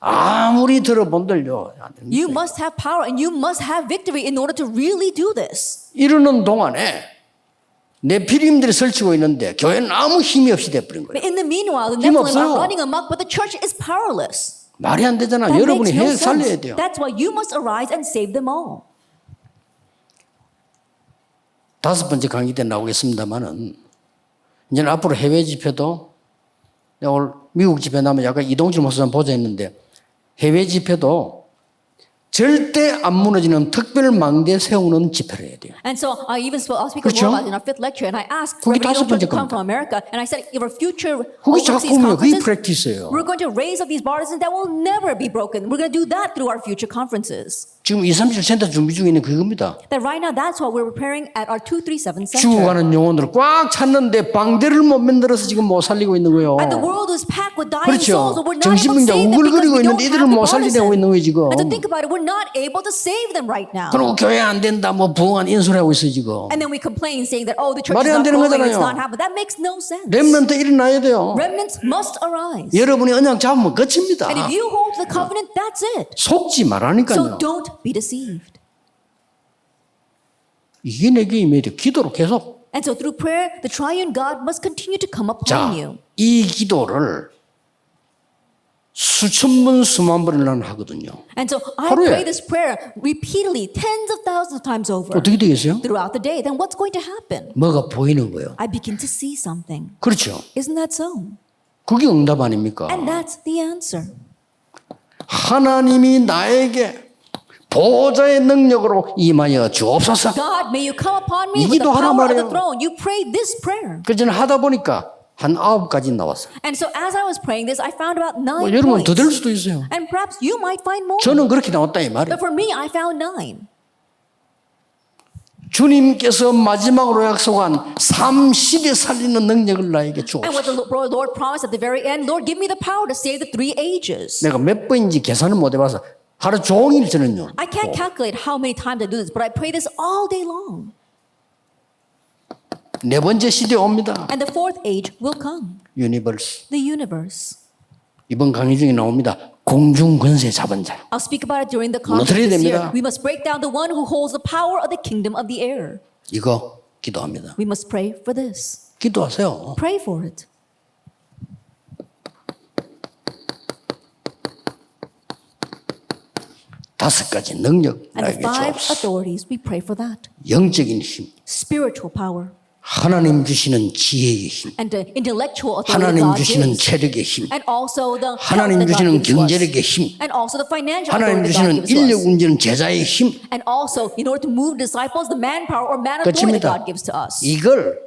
아무리 들어본들요. 안 됩니다. You must have power and you must have victory in order to really do this. 이러는 동안에 네피림들이 설치고 있는데 교회는 아무 힘이 없이 돼버린 거예요. But in the meanwhile, the 힘 Nephilim 없어요. are running amok, but the church is powerless. 말이 안 되잖아. That 여러분이 makes no 해 살려야 sense. 돼요. That's why you must arise and save them all. 5번째 강의 때 나오겠습니다만은 이제는 앞으로 해외 집회도 내가 오늘 미국 집회 나면 약간 이동철 목사님 보자 했는데 해외 집회도 절대 안 무너지는 특별 망대 세우는 집회를 해야 돼요. And so I was speaking 그렇죠? more about it in our fifth lecture, and I asked for 그게 every 다섯 church to 번째 come 겁니다. from America, and I said, if our future 그게 overseas 작품이에요. 그게 conferences, 프랙티스예요. we're going to raise up these partisans that will never be broken. We're going to do that through our future conferences. 지금 237센터 준비 중에 있는 그겁니다. That right now, that's what we're preparing at our 237 center. 죽어가는 영혼들을 꽉 찼는데 방대를 못 만들어서 지금 못 살리고 있는 거예요. And the world is packed with dying souls, 그렇죠. but we're not able to 정신병자 save them because 우글거리고 we don't 있는데 이들을 have the 못 살리려고 partisan. 있는 거예요 지금. And to think about it, we're not able to save them right now. 그리고 교회 안 된다 뭐 부흥한 인소리 하고 있어요 지금. And then we complain saying that, oh, the church 말이 is 안 not 되는 growing, it's 거잖아요. not happening. That makes no sense. 렘넌트 일어나야 돼요. Remnants must arise. 여러분이 언약 잡으면 끝입니다. And if you hold to the covenant, that's it. 속지 So 말라니까요. don't be deceived. 이게 내게 임해야 돼. 기도로 계속. And so through prayer, the triune God must continue to come 자, upon you. 이 기도를 수천 번 수만 번을 난 하거든요. And so I 하루에. pray this prayer repeatedly, tens of thousands of times over 어떻게 되겠어요? throughout the day. Then what's going to happen? 뭐가 보이는 거예요. I begin to see something. 그렇죠. Isn't that so? 그게 응답 아닙니까? And that's the answer. 하나님이 나에게 보호자의 능력으로 임하여 주옵소서. God, may you come upon me 이 with the 기도하란 power of the 말이에요. throne. You pray this prayer. 그래서 저는 하다 보니까 한 9가지 나왔어요. And so as I was praying this, I found about 9 뭐 여러분 points. 더 될 수도 있어요. And perhaps you might find more. 저는 그렇게 나왔다 이 말이에요. But for me, I found 9. 주님께서 마지막으로 약속한 3시대 살리는 능력을 나에게 주옵소서. And what the Lord promised at the very end, Lord, give me the power to save the 3 ages. 내가 몇 번인지 계산을 못 해봐서 하루 종일 저는요. I can't calculate how many times I do this, but I pray this all day long. 네 번째 시대 옵니다. And the 4th age will come, 유니버스. the universe. 이번 강의 중에 나옵니다. 공중 권세 잡은 자. I'll speak about it during the 무너뜨려야 conference this year. 됩니다. We must break down the one who holds the power of the kingdom of the air. 이거 기도합니다. We must pray for this. 기도하세요. Pray for it. 다섯 가지 능력 And the 나에게 5 주옵소서. authorities, we pray for that. 영적인 힘, Spiritual power 하나님 주시는 지혜의 힘, and the intellectual authority 하나님 God 주시는 gives. 체력의 힘, And also the health 하나님 that God 주시는 gives to us. 경제력의 힘, And also the financial 하나님 authority that God 주시는 gives to 인력 us. 운전 제자의 힘. And also, in order to move disciples, the manpower or man authority that 끝입니다. God gives to us. 이걸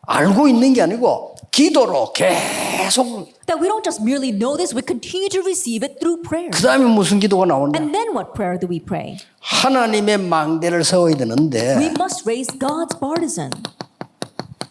알고 있는 게 아니고 기도로 계속. That we don't just merely know this, we continue to receive it through prayer. 그 다음에 무슨 기도가 나오냐? And then what prayer do we pray? 하나님의 망대를 세워야 We 되는데 must raise God's partisan.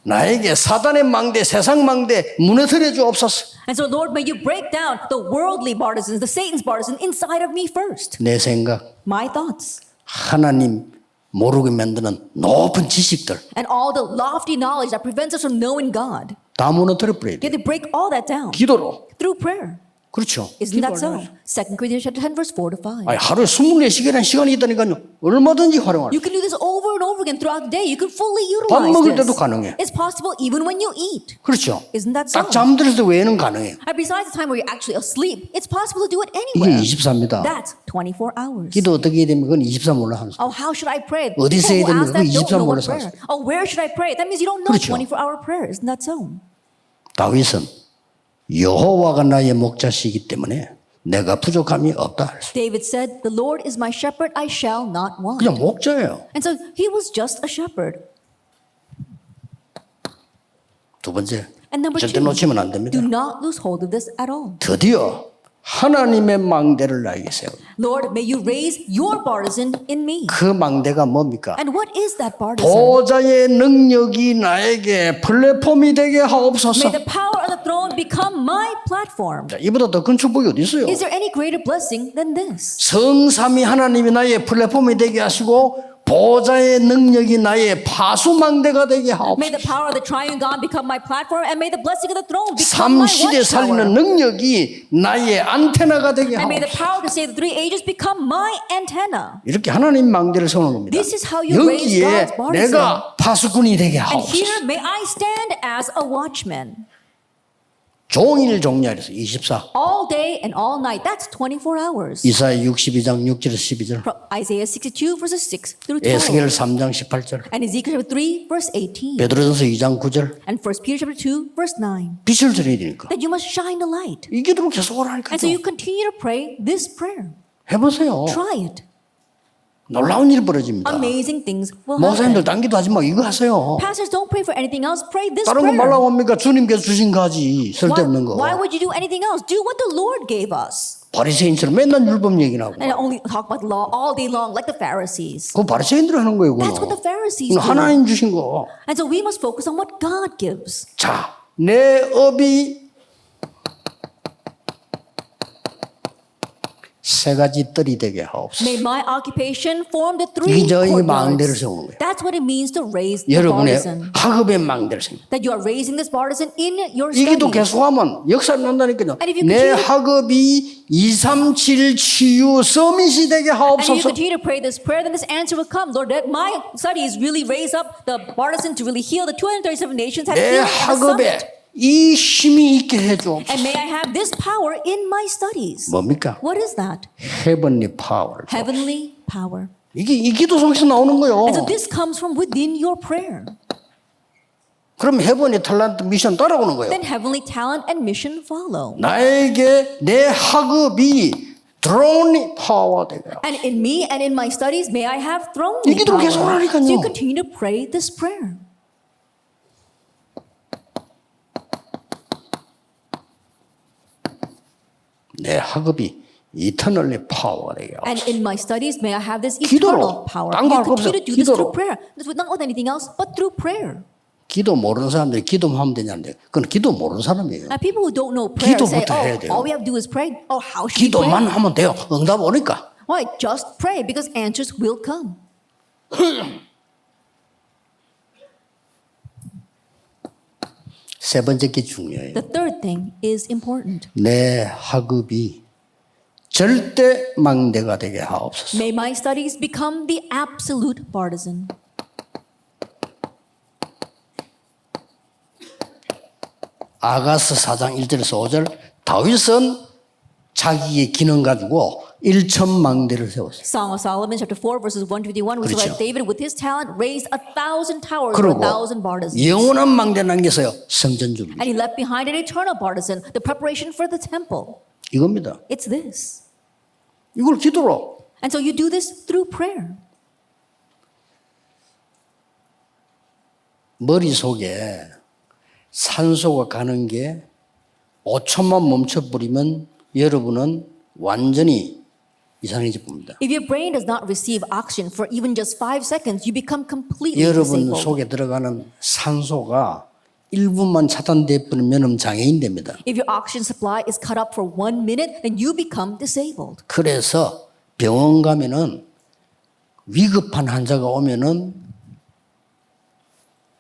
나에게 사단의 망대, 세상 망대 무너뜨려 주옵소서. And so, Lord, may you break down the worldly partisans, the Satan's partisan inside of me first. 내 생각, My thoughts. 하나님 모르게 만드는 높은 지식들 And all the lofty knowledge that prevents us from knowing God. 다 무너뜨려 버려야 You 돼. have to break all that down 기도로. through prayer. 그렇죠. Isn't that so? 2 Corinthians chapter 10, verse 4 to 5. 아니, 하루에 24시간이라는 시간이 있다니까요. 얼마든지 활용할. You can do this over and over again throughout the day. You can fully 밥 utilize 먹을 this. 때도 가능해. It's possible even when you eat. 그렇죠. Isn't that so? 딱 잠들었을 때 외에는 가능해요. And besides the time where you're actually asleep, it's possible to do it 이게 anywhere. 24입니다. That's 24 hours. 기도 어떻게 해야 됩니까? 그건 24 몰라 하는 소. Oh, how should I pray? 어디서 People 해야 who ask 됩니까? that 그 don't 23 know what 몰라서 prayer. Oh, where should I pray? That means you don't know 그렇죠. 24-hour prayer. Isn't that so? 다윗은 여호와가 나의 목자시기 때문에 내가 부족함이 없다. David said, the Lord is my shepherd, I shall not want. 그냥 목자예요. And so he was just a shepherd. 두 번째, And number 절대 2, 놓치면 안 됩니다. do not lose hold of this at all. 드디어 하나님의 망대를 나에게 세워. Lord, may you raise your partisan in me. 그 망대가 뭡니까? And what is that partisan? 보호자의 능력이 나에게 플랫폼이 되게 May 하옵소서. the power of the throne become my platform. 자, 이보다 더 큰 축복이 어디 있어요? Is there any greater blessing than this? 성삼위 하나님이 나의 플랫폼이 되게 하시고 보좌의 능력이 나의 파수망대가 되게 하옵소서. May the power of the triune God become my platform, and may the blessing of the throne become my 삼시대 살리는 watchtower. 능력이 나의 안테나가 되게 And may the 하옵소서. power to save the three ages become my antenna. 이렇게 하나님 망대를 세우는 겁니다. This is how you raise 여기에 God's partisan. 내가 파수꾼이 되게 And 하옵소서. here may I stand as a watchman. 종일 종려해서 24. All day and all night. That's 24 hours. 이사야 62장 6절에서 12절. From Isaiah 62 verses 6 through 12. 에스겔 3장 18절. And Ezekiel chapter 3 verse 18. 베드로전서 2장 9절. And 1 Peter chapter 2 verse 9. 빛을 드려야 되니까. That you must shine the light. 이 기도를 계속 하라니까요. And so you continue to pray this prayer. 해보세요. Try it. 놀라운 일이 벌어집니다. Amazing things will 목사님들 happen. 딴 기도하지 마. 이거 하세요. Pastors, don't pray for anything else. Pray this 다른 거 prayer. 말라고 합니까? 주님께서 주신 거 하지. 쓸데없는 거. Why would you do anything else? Do what the Lord gave us. 바리새인처럼 맨날 율법 얘기나 하고. And only talk about the law all day long like the Pharisees. 그거 바리새인들 하는 거예요. That's what the Pharisees do. 하나님 주신 거. And so we must focus on what God gives. 자, 내 업이 세 가지 뜰이 되게 하옵소서. May my occupation form the three 이게 저희 망대를 courtyards. 세우는 거예요. That's what it means to raise the 여러분의 partisan. 학업의 망대를 세우는 거예요. That you are raising this partisan in your 이 기도 studies. 계속하면 역사를 난다니까요. And if you 내 continue- 학업이 237 치유 서밋이 되게 And if you 하옵소서. continue to pray this prayer, then this answer will come. Lord, that my studies really raise up the partisan to really heal the 237 nations, have 내 healed the summit. 학업에 이 힘이 있게 해줘. And may I have this power in my studies. 뭡니까? What is that? 헤븐리 파워를 줘. Heavenly power. 이게 이 기도 속에서 나오는 거예요. And so this comes from within your prayer. 그럼 헤븐리 탤런트 미션 따라오는 거예요. Then heavenly talent and mission follow. 나에게 내 학업이 드론이 파워 되게. And in me and in my studies, may I have throne 이 기도를 power. 계속 하라니까요. So you continue to pray this prayer. 내 학업이 이터널리 파워가 되게. And in my studies, may I have this 기도로. eternal power. 딴거 You 할 거 continue to 없어요. do this through 기도로. prayer. This with not with anything else, but through prayer. 기도 모르는 사람들이 기도만 하면 되냐는데 그건 기도 모르는 사람이에요. Now, people who don't know prayer say, 기도부터 해야 돼요. all we have to do is pray. Oh, how should we 기도만 pray? 하면 돼요. 응답 오니까. Why? Just pray because answers will come. 세 번째 게 중요해요. The third thing is important. 내 학업이 절대 망대가 되게 하옵소서. May my studies become the absolute partisan. 아가스 4장 1절에서 5절 다윗은 자기의 기능 가지고 1천 망대를 세웠어요. Song of Solomon, chapter 4, verses 1 to 51, we see 그렇죠. that David, with his talent, raised 1,000 towers or 그리고 1,000 partisans. 영원한 망대 남겨서요. 성전 준비. And he left behind an eternal partisan, the preparation for the temple. 이겁니다. It's this. 이걸 기도로. And so you do this through prayer. 머릿속에 산소가 가는 게 5초만 멈춰버리면 여러분은 완전히 이상해질 겁니다. If your brain does not receive oxygen for even just 5 seconds, you become completely 여러분 disabled. 속에 들어가는 산소가 1분만 차단돼 버리면 장애인 됩니다. If your oxygen supply is cut up for 1 minute, then you become disabled. 그래서 병원 가면은 위급한 환자가 오면은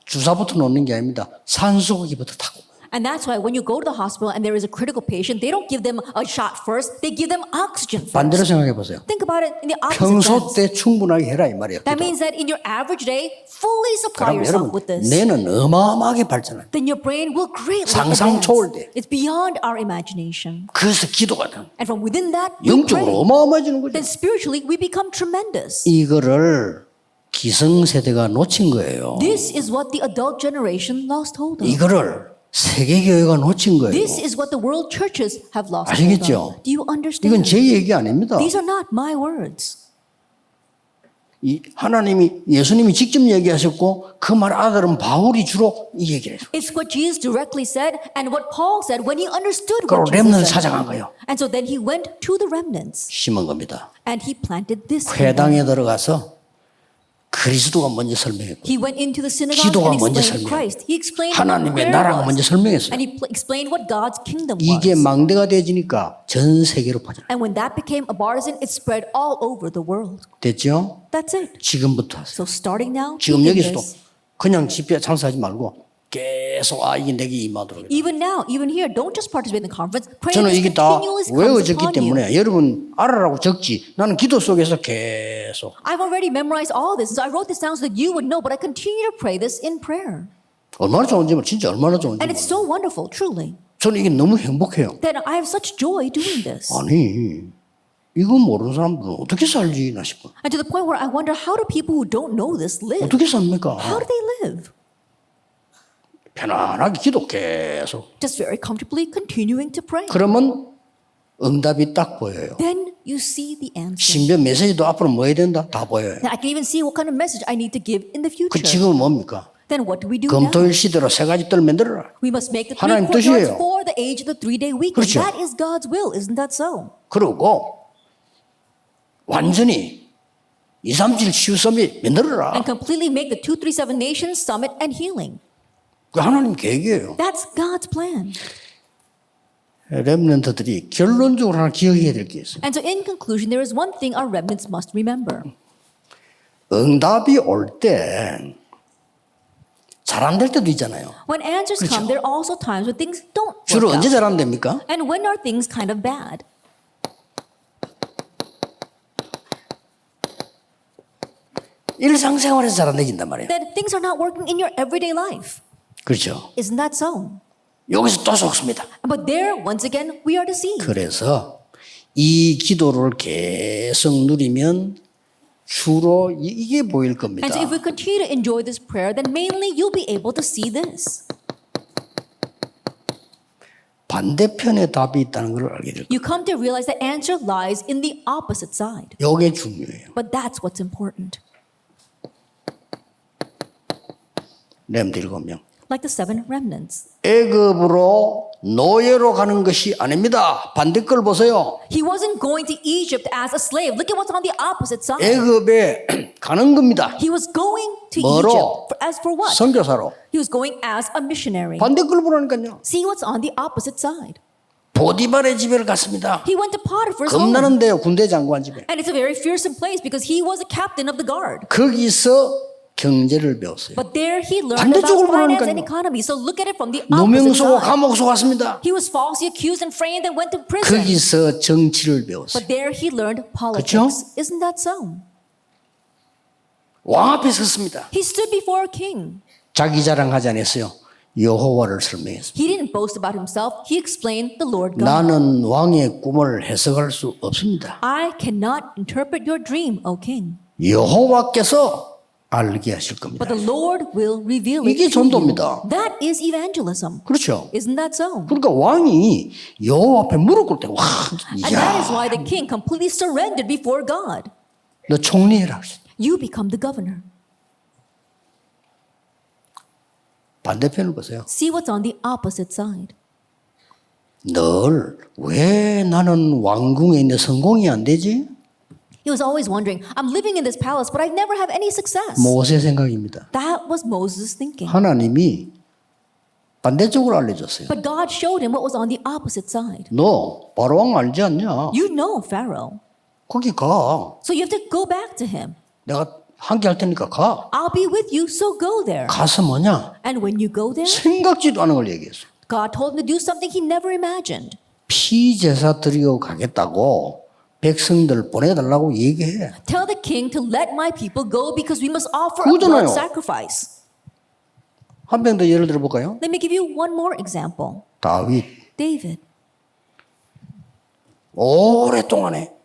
주사부터 놓는 게 아닙니다. 산소기부터 타고. And that's why when you go to the hospital and there is a critical patient, they don't give them a shot first, they give them oxygen 반대로 first. 생각해 보세요. Think about it in the opposite 평소 sense. 때 충분하게 해라 이 말이에요. That means that in your average day, fully supply 그럼 여러분 yourself with this. 뇌는 어마어마하게 발전합니다. Then your brain will greatly 상상 advance. 초월돼. It's beyond our imagination. 그래서 기도가 돼. And from within that, we 영적으로 pray. 어마어마해지는 거죠. Then spiritually, we become tremendous. 이거를 기성세대가 놓친 거예요. This is what the adult generation lost hold of. 이거를 세계교회가 놓친 거예요. This is what the world churches have lost hold 아시겠죠? of. Do you 이건 understand? 제 얘기 아닙니다. These are not my words. 이 하나님이 예수님이 직접 얘기하셨고 그 말 아들은 바울이 주로 이 얘기를 했어요. It's what Jesus directly said and what Paul said when he understood 그럼 what 렘넌트 Jesus 찾아간 said. 거예요. And so then he went to the remnants 심은 겁니다. and he planted this. in them. 회당에 들어가서 그리스도가 먼저 설명했고 He went into the synagogue 기도가 and 먼저 explained 설명했고 Christ. He explained what 하나님의 prayer 나라가 was. 먼저 설명했어요. And he explained what God's kingdom 이게 was. 망대가 되어지니까 전 세계로 퍼져요. And when that became a partisan, it spread all over the world. 됐죠? That's it. 지금부터 하세요. So starting now, 지금 begin 여기서도 this. 그냥 집회 참석하지 말고 계속 이게 내게 임하도록. Even now, even here, don't just participate in the conference. Pray 저는 that 이게 this 다 continually comes 외워졌기 upon you. 때문에 여러분 알아라고 적지. 나는 기도 속에서 계속. I've already memorized all this, so I wrote this down so that you would know. But I continue to pray this in prayer, 얼마나 좋은지 몰라. 진짜 얼마나 좋은지 and it's 몰라. so wonderful, truly, 저는 이게 너무 행복해요. that I have such joy doing this. 아니 이거 모르는 사람들은 어떻게 살지 나 싶어. And to the point where I wonder, how do people who don't know this live? 어떻게 삽니까? How do they live? 편안하게 기도 계속. Just very comfortably continuing to pray. 그러면 응답이 딱 보여요. Then you see the answer. 심지어 메시지도 앞으로 뭐 해야 된다 다 보여요. Then I can even see what kind of message I need to give in the 그 future. 지금은 뭡니까? Then what do we do now? 검토일 시대로 세 가지 뜰 만들어라. We must make the 하나님 three courtyards 뜻이에요. for the age of the 3-day week. 그렇죠. That is God's will, isn't that so? 그러고 완전히 237 치유 서밋 만들어라. And completely make the 237 Nations Summit and healing. 그 하나님 계획이에요. That's God's plan. 렘넌트들이 결론적으로 하나 기억해야 될 게 있어요. And so in conclusion, there is one thing our remnants must remember. 응답이 올 때 잘 안 될 때도 있잖아요. When answers 그렇죠. come, there are also times when things don't 주로 work 언제 out. 잘 안 됩니까? And when are things kind of bad? 일상생활에서 잘 안 되진단 말이에요. That things are not working in your everyday life. 그렇죠. Isn't that so? 여기서 또 속습니다. But there, once again, we are deceived. 그래서 이 기도를 계속 누리면 주로 이게 보일 겁니다. And so if we continue to enjoy this prayer, then mainly you'll be able to see this. 반대편에 답이 있다는 걸 알게 될 거예요. You come to realize the answer lies in the opposite side. 이게 중요해요. But that's what's important. 렘들 7명. Like the 7 remnants. 애굽으로 노예로 가는 것이 아닙니다. 반대 걸 보세요. He wasn't going to Egypt as a slave. Look at what's on the opposite side. 애굽에 가는 겁니다. He was going to 뭐로? Egypt. As for what? 선교사로. He was going as a missionary. 반대 걸 보라니까요. See what's on the opposite side. 보디발의 집에 갔습니다. He went to Potiphar's home. 겁나는데요. 군대 장관 집에. And it's a very fearsome place because he was a captain of the guard. 거기서 경제를 배웠어요. But there he learned 반대쪽으로 about finance 보라니까요. and economy. So look at it from the opposite 누명서고 side. 감옥서 갔습니다. He was falsely accused and framed and went to prison. 거기서 정치를 배웠어요. But there he learned politics. 그쵸? Isn't that so? 왕 앞에 섰습니다. He stood before a king. 자기 자랑하지 않았어요. 여호와를 설명했습니다. He didn't boast about himself. He explained the Lord God. 나는 왕의 꿈을 해석할 수 없습니다. I cannot interpret your dream, O king. 여호와께서 알게 하실 겁니다. But the Lord will reveal it 이게 to you. 전도입니다. That is evangelism. 그렇죠. Isn't that so? 그러니까 왕이 여호와 앞에 무릎 꿇을 때 와, And that is 야, why the king completely surrendered before God. 너 총리해라. 그랬어요. You become the governor. 반대편을 보세요. See what's on the opposite side. 늘 왜 나는 왕궁에 있는데 성공이 안 되지? He was always wondering, I'm living in this palace, but I never have any success. 모세 생각입니다. That was Moses' thinking. 하나님이 반대쪽으로 알려줬어요. But God showed him what was on the opposite side. 너 바로왕 알지 않냐? You know Pharaoh. 거기 가. So you have to go back to him. 내가 함께 할 테니까 가. I'll be with you, so go there. 가서 뭐냐? And when you go there, 생각지도 않은 걸 얘기했어. God told him to do something he never imagined. 피제사 드리고 가겠다고 백성들 보내달라고 얘기해. Tell the king to let my people go because we must offer a 그거잖아요. blood sacrifice. 한 명 더 예를 들어볼까요? Let me give you one more example. 다윗. David. 오랫동안에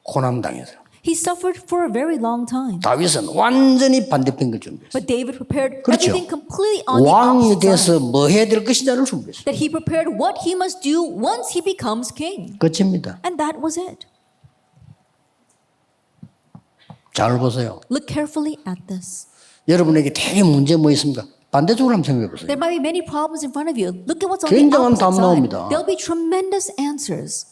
고난당했어요. He suffered for a very long time. 다윗은 완전히 반대편 걸 준비했어요. But David prepared 그렇죠. everything completely on the 왕이 opposite side. 돼서 뭐 해야 될 것인지를 준비했어요. That he prepared what he must do once he becomes king. 끝입니다. And that was it. 잘 보세요. Look carefully at this. 여러분에게 되게 문제 뭐 있습니까? 반대쪽으로 한번 생각해 보세요. There might be many problems in front of you. Look at what's on the 굉장한 opposite 답 side. 나옵니다. There'll be tremendous answers.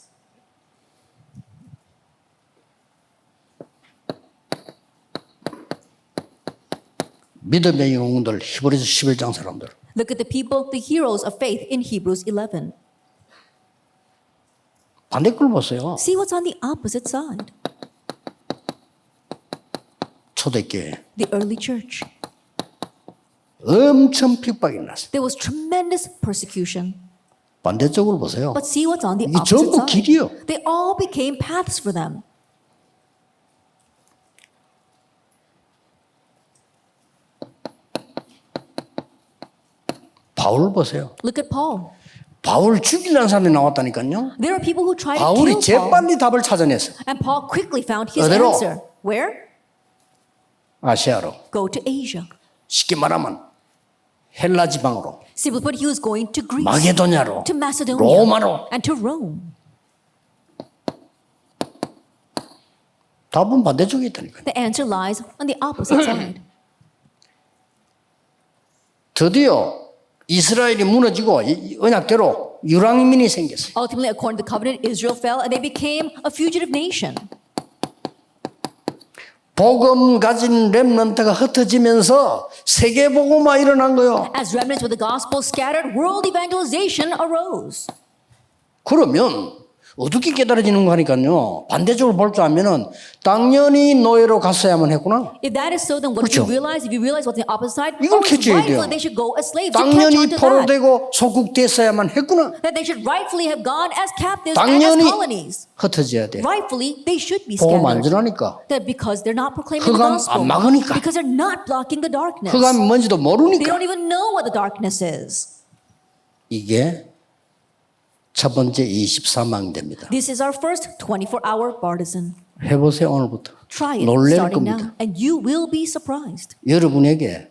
믿음의 영웅들 히브리서 11장 사람들. Look at the people, the heroes of faith in Hebrews 11. 반대 걸 보세요. See what's on the opposite side. 초대교회 The early church. 엄청 핍박이 났어요. There was tremendous persecution. 반대쪽으로 보세요. But see what's on the 이게 opposite 전부 side. 길이요. They all became paths for them. 바울 보세요. Look at Paul. 바울 죽이려는 사람이 나왔다니까요. There are people who try to 바울이 kill Paul. 재빨리 답을 찾아냈어요. And Paul quickly found his 어디로? answer. Where? 아시아로. Go to Asia. 쉽게 말하면 헬라 지방으로, Simply put, he was going to Greece, 마게도냐로, to Macedonia, 로마로. and to Rome. 답은 반대쪽에 있다니까요. The answer lies on the opposite side. 드디어 이스라엘이 무너지고 이 언약대로 유랑민이 생겼어요. Ultimately, according to the covenant, Israel fell and they became a fugitive nation. 복음 가진 렘넌트가 흩어지면서 세계 복음화 일어난 거요. As remnants with the gospel scattered, world evangelization arose. 그러면 어떻게 깨달아지는 거 하니까요. 반대쪽으로 볼 줄 알면은 당연히 노예로 갔어야만 했구나. If that is so, then what 그렇죠. if you realize what's on the opposite side? 이걸 it's 캐치해야 돼요. rightfully they should go as slaves to catch 당연히 on to that. 포로되고 소국됐어야만 했구나. That they should rightfully have gone as captives and as 당연히 colonies. 흩어져야 돼. Rightfully, they should be 복음 안 scattered. 전하니까. That because they're not proclaiming the 흑암 gospel. 안 막으니까. Because they're not blocking the darkness. 흑암이 뭔지도 They 모르니까. don't even know what the darkness is. 이게 첫 번째 24망대입니다. This is our first 24-hour partisan. 해보세요 오늘부터. Try it 놀랄 starting 겁니다. now, and you will be surprised. 여러분에게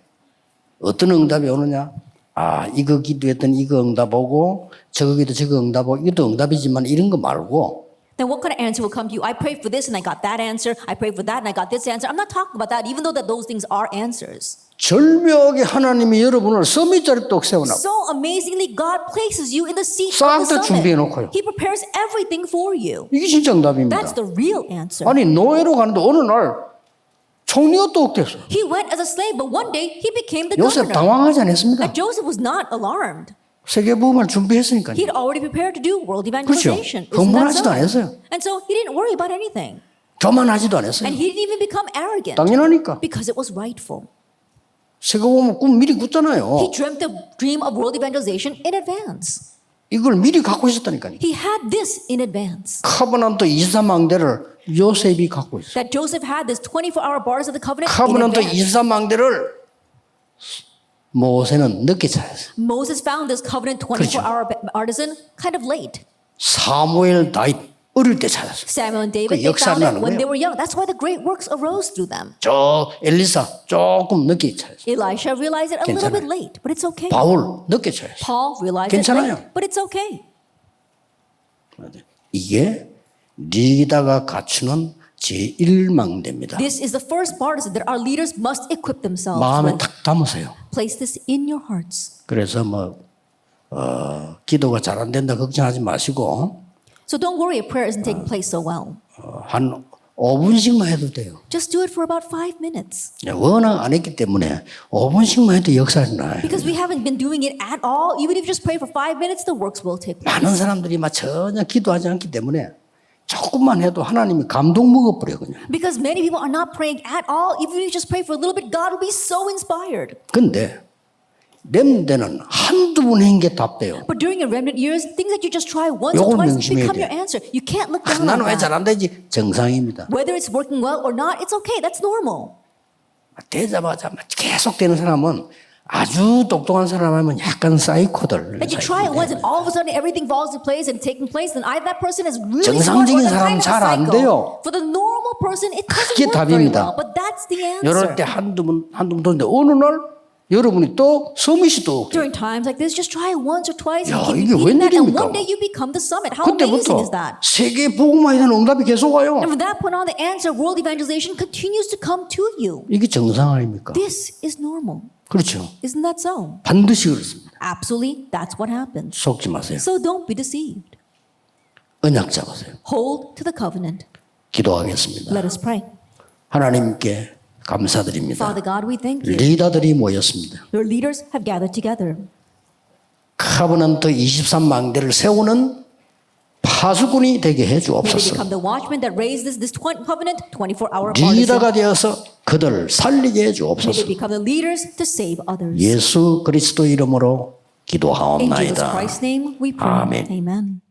어떤 응답이 오느냐? 아 이거 기도했더니 이거 응답 오고 저거 기도 저거 응답 오고 이것도 응답이지만 이런 거 말고 Then what kind of answer will come to you? I prayed for this and I got that answer. I prayed for that and I got this answer. I'm not talking about that, even though that those things are answers. 절묘하게 하나님이 여러분을 서밋자리 똑 세워놨고 So amazingly, God places you in the seat 싹 of the 다 준비해놓고요. summit. He prepares everything for you. 이게 진짜 응답입니다. That's the real answer. 아니 노예로 가는데 어느 날 총리가 똑 됐어. He went as a slave, but one day he became the 요셉 governor. 당황하지 않았습니까? And Joseph was not alarmed. 세계복음을 준비했으니까요. He'd already prepared to do world 그렇죠. evangelization. Isn't that 흥분하지도 so? 않았어요. And so he didn't worry about anything. 교만하지도 않았어요. And he didn't even become arrogant 당연하니까. because it was rightful. 세계복음 꿈 미리 꿨잖아요. He dreamt the dream of world evangelization in advance. 이걸 미리 갖고 있었다니까요. He had this in advance. 카버넌트 23망대를 요셉이 갖고 있어요. That Joseph had this 24-hour bars of the covenant in 카버넌트 advance. 23망대를 모세는 늦게 찾았어요. Moses found this covenant 24-hour artisan kind of late. 사무엘 다윗 어릴 때 찾았어요. Samuel and David, 그 they 역사를 found it 하는 when they 거예요. were young. That's why the great works arose through them. 저 엘리사 조금 늦게 찾았어요. Elisha realized it a little bit 괜찮아요. late, but it's okay. 바울 늦게 찾았어요. Paul realized it 괜찮아요. late, but it's okay. 이게 리더가 갖추는 제1망대입니다. This is the first partisan that our leaders must equip themselves 마음에 with. 탁 담으세요. Place this in your hearts. 그래서 기도가 잘 안 된다 걱정하지 마시고 So don't worry if prayer isn't taking place so well. 한 5분씩만 해도 돼요. Just do it for about 5 minutes. 워낙 안 했기 때문에 5분씩만 해도 역사가 나요. Because we haven't been doing it at all. Even if you just pray for 5 minutes, the works will take place. 많은 사람들이 막 전혀 기도하지 않기 때문에 조금만 해도 하나님이 감동 먹어버려 그냥. Because many people are not praying at all. Even if you just pray for a little bit, God will be so inspired. 근데 렘대는 한두 번 한 게 답돼요. But during your remnant years, things that you just try once or 요걸 twice 명심해야 become 돼. your answer. You can't look down on 나는 왜 that. 잘 안 되지? 정상입니다. Whether it's working well or not, it's okay. That's normal. 되자마자 계속 되는 사람은 아주 똑똑한 사람이면 약간 사이코들. Like you try it once and all of a sudden everything falls into place and taking place, then either that person is really smart 정상적인 or they're 사람은 kind of a 잘안 psycho. 돼요. For the normal person, it doesn't 그게 work very 답입니다. well. But that's the 이럴 answer. 때 한두 번 도는데 어느 날 여러분이 또 서밋이 또 During times like this, just try it once or twice 야, and keep 이게 repeating that, and 웬일입니까? one day you become the summit. How amazing 그때부터 is that? 세계 복음화에 대한 응답이 계속 와요. And from that point on, the answer, world evangelization, continues to come to you. 이게 정상 아닙니까? This is normal. 그렇죠. Isn't that so? 반드시 그렇습니다. Absolutely, that's what happens. 속지 마세요. So don't be deceived. 언약 잡으세요. Hold to the covenant. 기도하겠습니다. Let us pray. 하나님께 감사드립니다. Father God, we thank you. 리더들이 모였습니다. Your leaders have gathered together. 카브넌트 23망대를 세우는 파수꾼이 되게 해 May they 주옵소서. become the watchmen that raise this covenant 24-hour partisan. 리더가 되어서 그들을 살리게 해 May 주옵소서. they become the leaders to save others. 예수 그리스도 이름으로 In Jesus 기도하옵나이다. Christ's name we pray. 아멘. Amen.